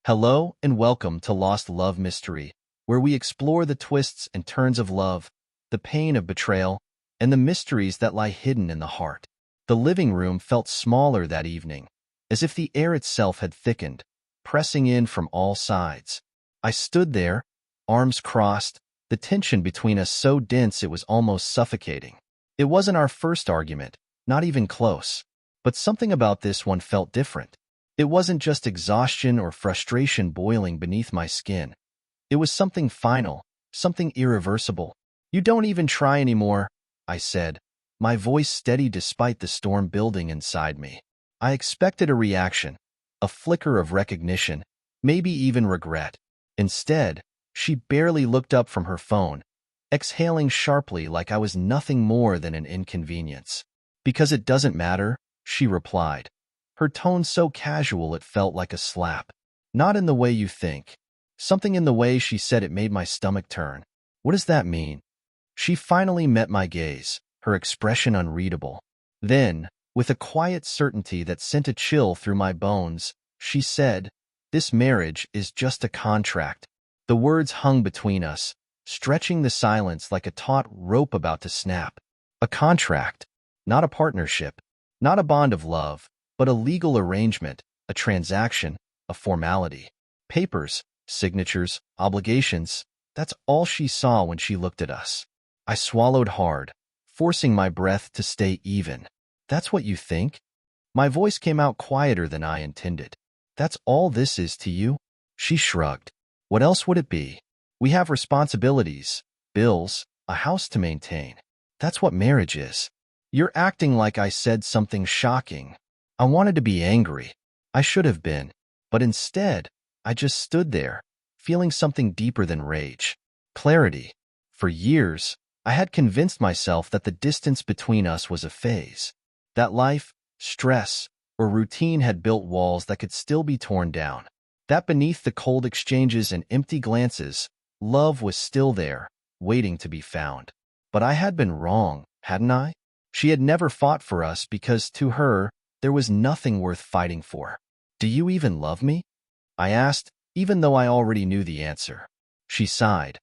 Hello and welcome to Lost Love Mystery, where we explore the twists and turns of love, the pain of betrayal, and the mysteries that lie hidden in the heart. The living room felt smaller that evening, as if the air itself had thickened, pressing in from all sides. I stood there, arms crossed, the tension between us so dense it was almost suffocating. It wasn't our first argument, not even close, but something about this one felt different. It wasn't just exhaustion or frustration boiling beneath my skin. It was something final, something irreversible. "You don't even try anymore," I said, my voice steady despite the storm building inside me. I expected a reaction, a flicker of recognition, maybe even regret. Instead, she barely looked up from her phone, exhaling sharply like I was nothing more than an inconvenience. "Because it doesn't matter," she replied, her tone so casual it felt like a slap. "Not in the way you think." Something in the way she said it made my stomach turn. "What does that mean?" She finally met my gaze, her expression unreadable. Then, with a quiet certainty that sent a chill through my bones, she said, "This marriage is just a contract." The words hung between us, stretching the silence like a taut rope about to snap. A contract, not a partnership, not a bond of love, but a legal arrangement, a transaction, a formality. Papers, signatures, obligations, that's all she saw when she looked at us. I swallowed hard, forcing my breath to stay even. "That's what you think?" My voice came out quieter than I intended. "That's all this is to you?" She shrugged. "What else would it be? We have responsibilities, bills, a house to maintain. That's what marriage is." "You're acting like I said something shocking." I wanted to be angry. I should have been. But instead, I just stood there, feeling something deeper than rage. Clarity. For years, I had convinced myself that the distance between us was a phase. That life, stress, or routine had built walls that could still be torn down. That beneath the cold exchanges and empty glances, love was still there, waiting to be found. But I had been wrong, hadn't I? She had never fought for us because, to her, there was nothing worth fighting for. "Do you even love me?" I asked, even though I already knew the answer. She sighed,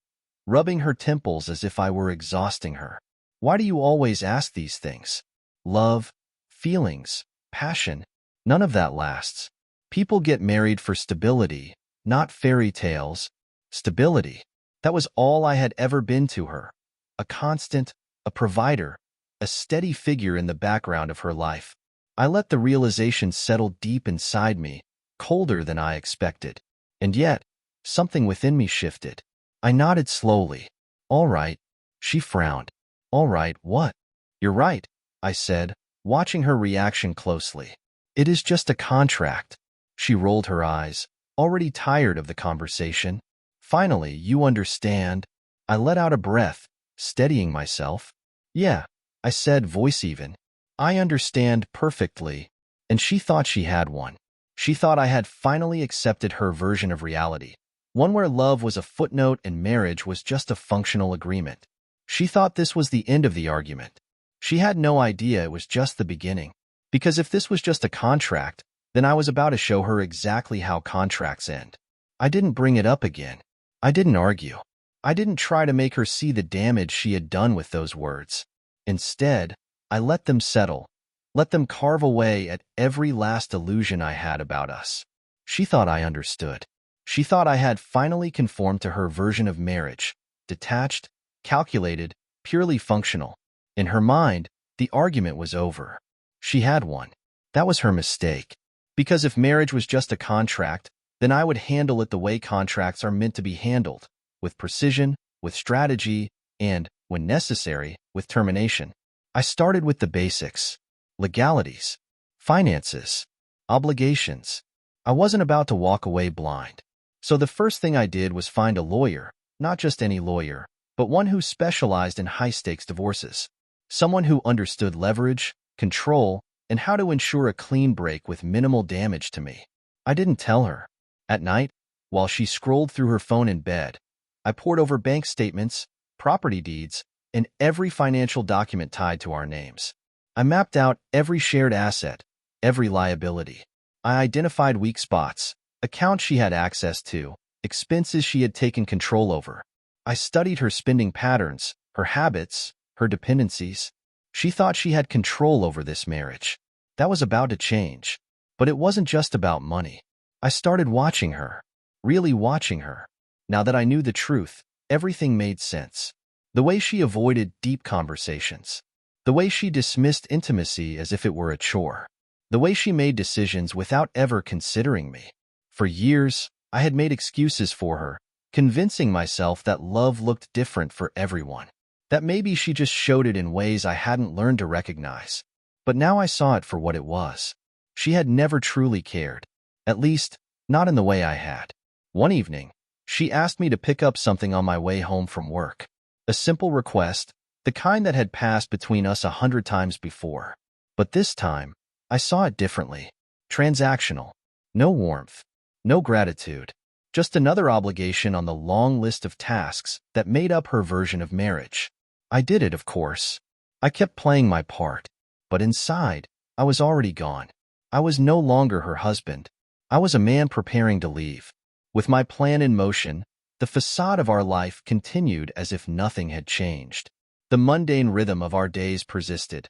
rubbing her temples as if I were exhausting her. "Why do you always ask these things? Love, feelings, passion, none of that lasts. People get married for stability, not fairy tales." Stability. That was all I had ever been to her. A constant, a provider, a steady figure in the background of her life. I let the realization settle deep inside me, colder than I expected. And yet, something within me shifted. I nodded slowly. "All right." She frowned. "All right, what?" "You're right," I said, watching her reaction closely. "It is just a contract." She rolled her eyes, already tired of the conversation. "Finally, you understand." I let out a breath, steadying myself. "Yeah," I said, voice even. "I understand perfectly." And she thought she had one. She thought I had finally accepted her version of reality, one where love was a footnote and marriage was just a functional agreement. She thought this was the end of the argument. She had no idea it was just the beginning. Because if this was just a contract, then I was about to show her exactly how contracts end. I didn't bring it up again. I didn't argue. I didn't try to make her see the damage she had done with those words. Instead, I let them settle, let them carve away at every last illusion I had about us. She thought I understood. She thought I had finally conformed to her version of marriage, detached, calculated, purely functional. In her mind, the argument was over. She had won. That was her mistake. Because if marriage was just a contract, then I would handle it the way contracts are meant to be handled, with precision, with strategy, and, when necessary, with termination. I started with the basics: legalities, finances, obligations. I wasn't about to walk away blind. So the first thing I did was find a lawyer, not just any lawyer, but one who specialized in high-stakes divorces. Someone who understood leverage, control, and how to ensure a clean break with minimal damage to me. I didn't tell her. At night, while she scrolled through her phone in bed, I pored over bank statements, property deeds, and every financial document tied to our names. I mapped out every shared asset, every liability. I identified weak spots, accounts she had access to, expenses she had taken control over. I studied her spending patterns, her habits, her dependencies. She thought she had control over this marriage. That was about to change. But it wasn't just about money. I started watching her, really watching her. Now that I knew the truth, everything made sense. The way she avoided deep conversations. The way she dismissed intimacy as if it were a chore. The way she made decisions without ever considering me. For years, I had made excuses for her, convincing myself that love looked different for everyone. That maybe she just showed it in ways I hadn't learned to recognize. But now I saw it for what it was. She had never truly cared. At least, not in the way I had. One evening, she asked me to pick up something on my way home from work. A simple request, the kind that had passed between us 100 times before. But this time, I saw it differently. Transactional. No warmth. No gratitude. Just another obligation on the long list of tasks that made up her version of marriage. I did it, of course. I kept playing my part. But inside, I was already gone. I was no longer her husband. I was a man preparing to leave. With my plan in motion, the facade of our life continued as if nothing had changed. The mundane rhythm of our days persisted.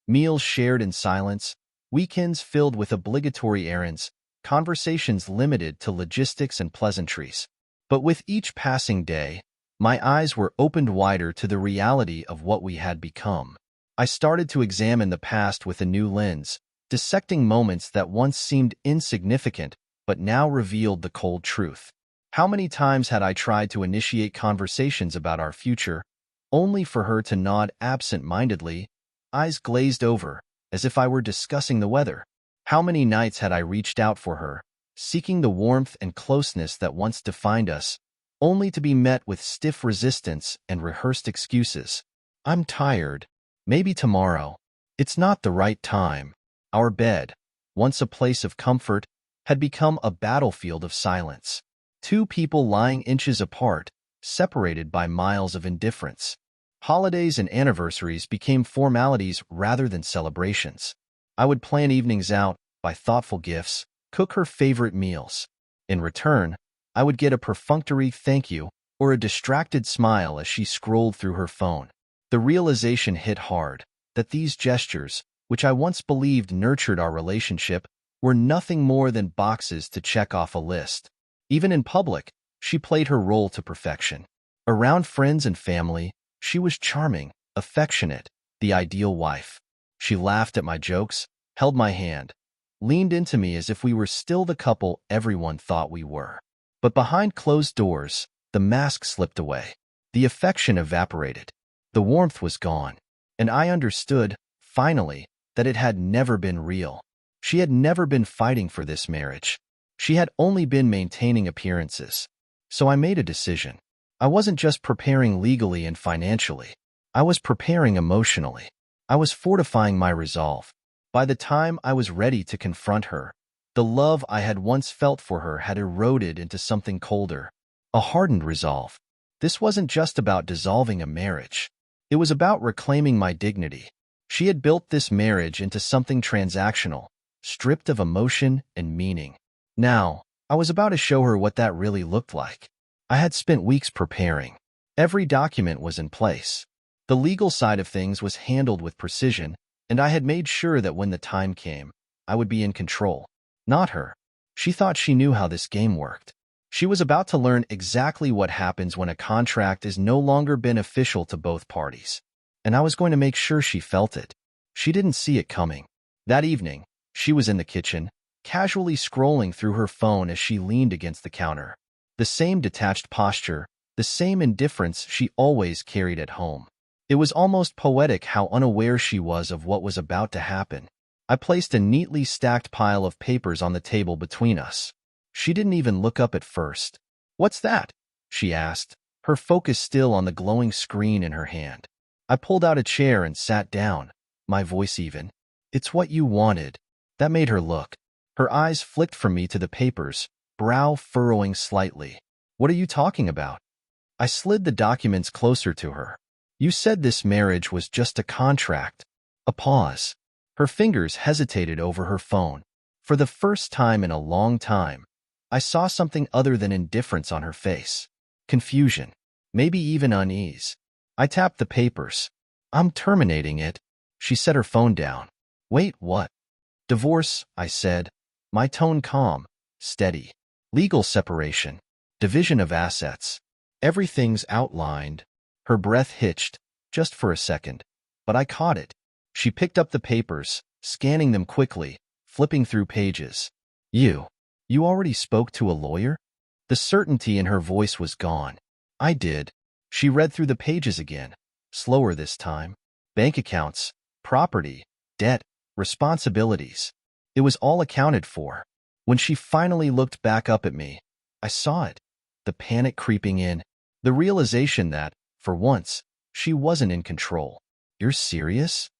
Meals shared in silence, weekends filled with obligatory errands, conversations limited to logistics and pleasantries. But with each passing day, my eyes were opened wider to the reality of what we had become. I started to examine the past with a new lens, dissecting moments that once seemed insignificant but now revealed the cold truth. How many times had I tried to initiate conversations about our future, only for her to nod absent-mindedly, eyes glazed over, as if I were discussing the weather? How many nights had I reached out for her, seeking the warmth and closeness that once defined us, only to be met with stiff resistance and rehearsed excuses? I'm tired. Maybe tomorrow. It's not the right time. Our bed, once a place of comfort, had become a battlefield of silence. Two people lying inches apart, separated by miles of indifference. Holidays and anniversaries became formalities rather than celebrations. I would plan evenings out, buy thoughtful gifts, cook her favorite meals. In return, I would get a perfunctory thank you or a distracted smile as she scrolled through her phone. The realization hit hard that these gestures, which I once believed nurtured our relationship, were nothing more than boxes to check off a list. Even in public, she played her role to perfection. Around friends and family, she was charming, affectionate, the ideal wife. She laughed at my jokes, held my hand, leaned into me as if we were still the couple everyone thought we were. But behind closed doors, the mask slipped away. The affection evaporated. The warmth was gone. And I understood, finally, that it had never been real. She had never been fighting for this marriage. She had only been maintaining appearances. So I made a decision. I wasn't just preparing legally and financially. I was preparing emotionally. I was fortifying my resolve. By the time I was ready to confront her, the love I had once felt for her had eroded into something colder, a hardened resolve. This wasn't just about dissolving a marriage. It was about reclaiming my dignity. She had built this marriage into something transactional, stripped of emotion and meaning. Now, I was about to show her what that really looked like. I had spent weeks preparing. Every document was in place. The legal side of things was handled with precision, and I had made sure that when the time came, I would be in control. Not her. She thought she knew how this game worked. She was about to learn exactly what happens when a contract is no longer beneficial to both parties. And I was going to make sure she felt it. She didn't see it coming. That evening, she was in the kitchen, casually scrolling through her phone as she leaned against the counter. The same detached posture, the same indifference she always carried at home. It was almost poetic how unaware she was of what was about to happen. I placed a neatly stacked pile of papers on the table between us. She didn't even look up at first. "What's that?" she asked, her focus still on the glowing screen in her hand. I pulled out a chair and sat down, my voice even. "It's what you wanted." That made her look. Her eyes flicked from me to the papers, brow furrowing slightly. "What are you talking about?" I slid the documents closer to her. "You said this marriage was just a contract." A pause. Her fingers hesitated over her phone. For the first time in a long time, I saw something other than indifference on her face. Confusion. Maybe even unease. I tapped the papers. I'm terminating it. She set her phone down. Wait, what? Divorce, I said, my tone calm, steady. Legal separation. Division of assets. Everything's outlined. Her breath hitched, just for a second. But I caught it. She picked up the papers, scanning them quickly, flipping through pages. You already spoke to a lawyer? The certainty in her voice was gone. I did. She read through the pages again, slower this time. Bank accounts, property, debt, responsibilities. It was all accounted for. When she finally looked back up at me, I saw it. The panic creeping in. The realization that, for once, she wasn't in control. You're serious?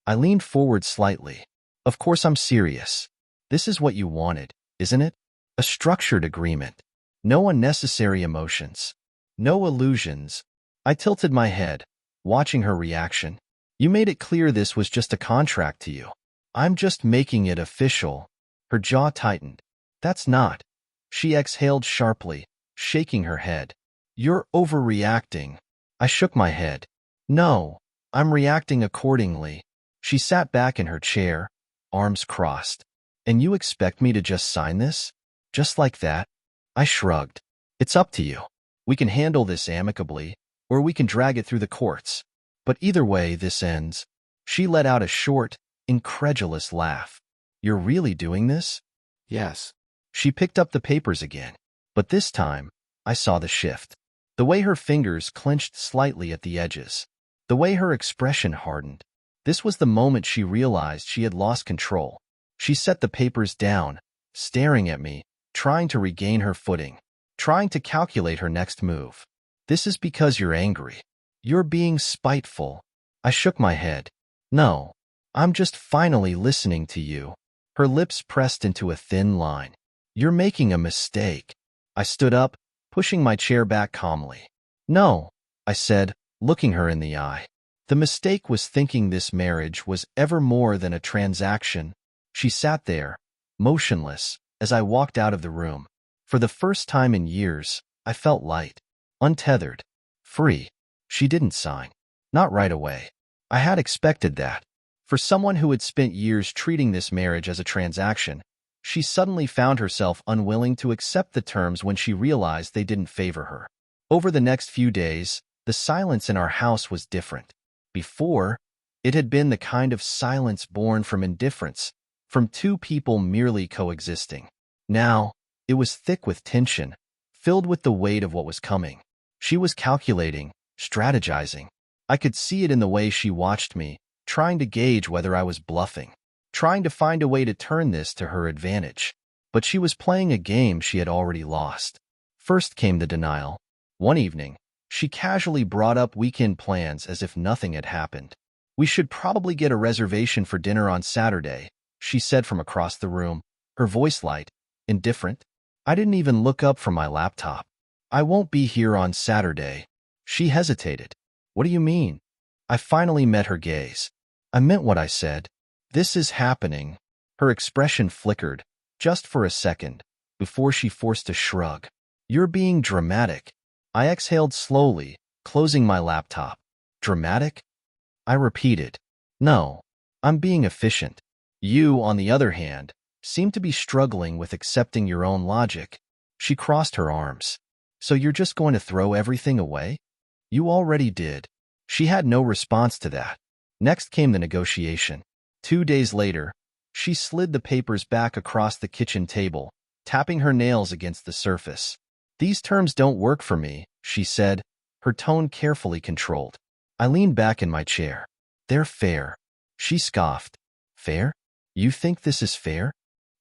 I leaned forward slightly. Of course I'm serious. This is what you wanted, isn't it? A structured agreement. No unnecessary emotions. No illusions. I tilted my head, watching her reaction. You made it clear this was just a contract to you. I'm just making it official. Her jaw tightened. That's not. She exhaled sharply, shaking her head. You're overreacting. I shook my head. No, I'm reacting accordingly. She sat back in her chair, arms crossed. And you expect me to just sign this? Just like that? I shrugged. It's up to you. We can handle this amicably, or we can drag it through the courts. But either way, this ends. She let out a short, incredulous laugh. You're really doing this? Yes. She picked up the papers again. But this time, I saw the shift. The way her fingers clenched slightly at the edges. The way her expression hardened. This was the moment she realized she had lost control. She set the papers down, staring at me, trying to regain her footing, trying to calculate her next move. This is because you're angry. You're being spiteful. I shook my head. No, I'm just finally listening to you. Her lips pressed into a thin line. You're making a mistake. I stood up, pushing my chair back calmly. No, I said, looking her in the eye. The mistake was thinking this marriage was ever more than a transaction. She sat there, motionless, as I walked out of the room. For the first time in years, I felt light, untethered, free. She didn't sign. Not right away. I had expected that. For someone who had spent years treating this marriage as a transaction, she suddenly found herself unwilling to accept the terms when she realized they didn't favor her. Over the next few days, the silence in our house was different. Before, it had been the kind of silence born from indifference, from two people merely coexisting. Now, it was thick with tension, filled with the weight of what was coming. She was calculating, strategizing. I could see it in the way she watched me, trying to gauge whether I was bluffing, trying to find a way to turn this to her advantage. But she was playing a game she had already lost. First came the denial. One evening, she casually brought up weekend plans as if nothing had happened. We should probably get a reservation for dinner on Saturday, she said from across the room, her voice light, indifferent. I didn't even look up from my laptop. I won't be here on Saturday. She hesitated. What do you mean? I finally met her gaze. I meant what I said. This is happening. Her expression flickered, just for a second, before she forced a shrug. You're being dramatic. I exhaled slowly, closing my laptop. Dramatic? I repeated. No, I'm being efficient. You, on the other hand, seem to be struggling with accepting your own logic. She crossed her arms. So you're just going to throw everything away? You already did. She had no response to that. Next came the negotiation. 2 days later, she slid the papers back across the kitchen table, tapping her nails against the surface. These terms don't work for me, she said, her tone carefully controlled. I leaned back in my chair. They're fair. She scoffed. Fair? You think this is fair?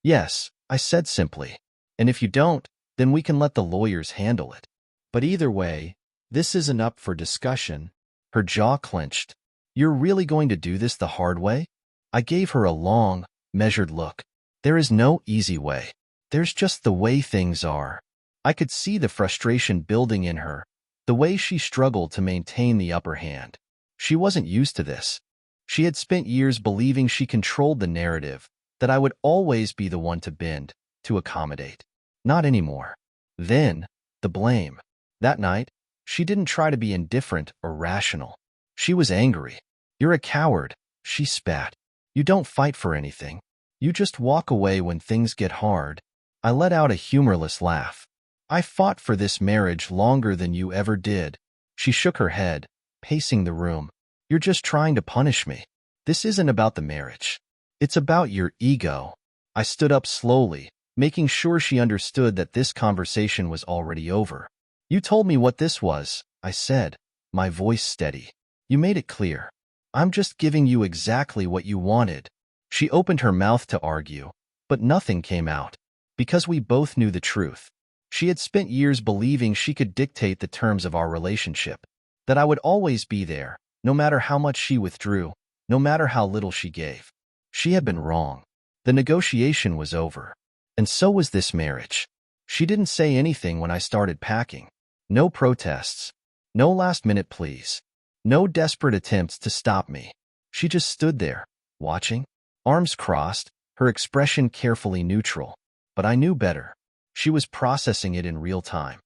Yes, I said simply. And if you don't, then we can let the lawyers handle it. But either way, this isn't up for discussion. Her jaw clenched. You're really going to do this the hard way? I gave her a long, measured look. There is no easy way. There's just the way things are. I could see the frustration building in her, the way she struggled to maintain the upper hand. She wasn't used to this. She had spent years believing she controlled the narrative, that I would always be the one to bend, to accommodate. Not anymore. Then, the blame. That night, she didn't try to be indifferent or rational. She was angry. "You're a coward," she spat. "You don't fight for anything. You just walk away when things get hard." I let out a humorless laugh. "I fought for this marriage longer than you ever did." She shook her head, pacing the room. "You're just trying to punish me. This isn't about the marriage. It's about your ego." I stood up slowly, making sure she understood that this conversation was already over. "You told me what this was," I said, my voice steady. "You made it clear. I'm just giving you exactly what you wanted." She opened her mouth to argue, but nothing came out, because we both knew the truth. She had spent years believing she could dictate the terms of our relationship, that I would always be there, no matter how much she withdrew, no matter how little she gave. She had been wrong. The negotiation was over. And so was this marriage. She didn't say anything when I started packing. No protests. No last-minute pleas. No desperate attempts to stop me. She just stood there, watching, arms crossed, her expression carefully neutral. But I knew better. She was processing it in real time.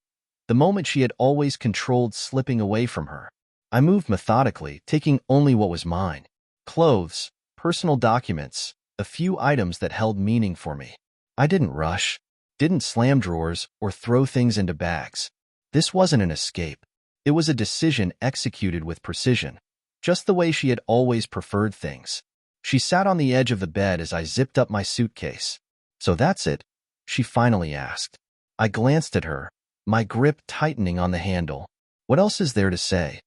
The moment she had always controlled slipping away from her. I moved methodically, taking only what was mine. Clothes, personal documents, a few items that held meaning for me. I didn't rush, didn't slam drawers or throw things into bags. This wasn't an escape. It was a decision executed with precision, just the way she had always preferred things. She sat on the edge of the bed as I zipped up my suitcase. "So that's it?" she finally asked. I glanced at her, my grip tightening on the handle. "What else is there to say?"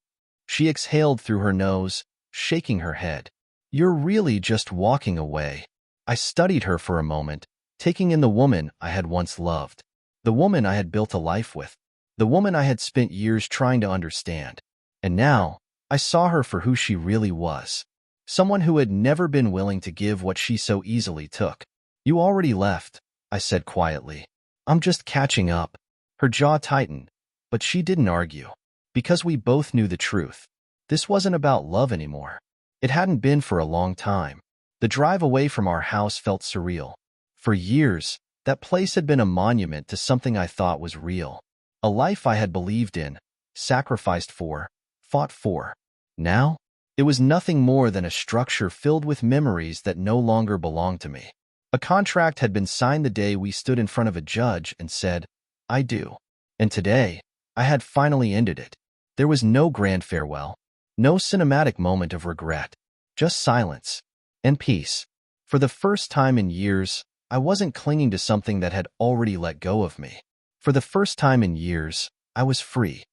She exhaled through her nose, shaking her head. "You're really just walking away." I studied her for a moment, taking in the woman I had once loved, the woman I had built a life with, the woman I had spent years trying to understand. And now, I saw her for who she really was. Someone who had never been willing to give what she so easily took. "You already left," I said quietly. "I'm just catching up." Her jaw tightened, but she didn't argue, because we both knew the truth. This wasn't about love anymore. It hadn't been for a long time. The drive away from our house felt surreal. For years, that place had been a monument to something I thought was real. A life I had believed in, sacrificed for, fought for. Now, it was nothing more than a structure filled with memories that no longer belonged to me. A contract had been signed the day we stood in front of a judge and said, "I do." And today, I had finally ended it. There was no grand farewell, no cinematic moment of regret, just silence and peace. For the first time in years, I wasn't clinging to something that had already let go of me. For the first time in years, I was free.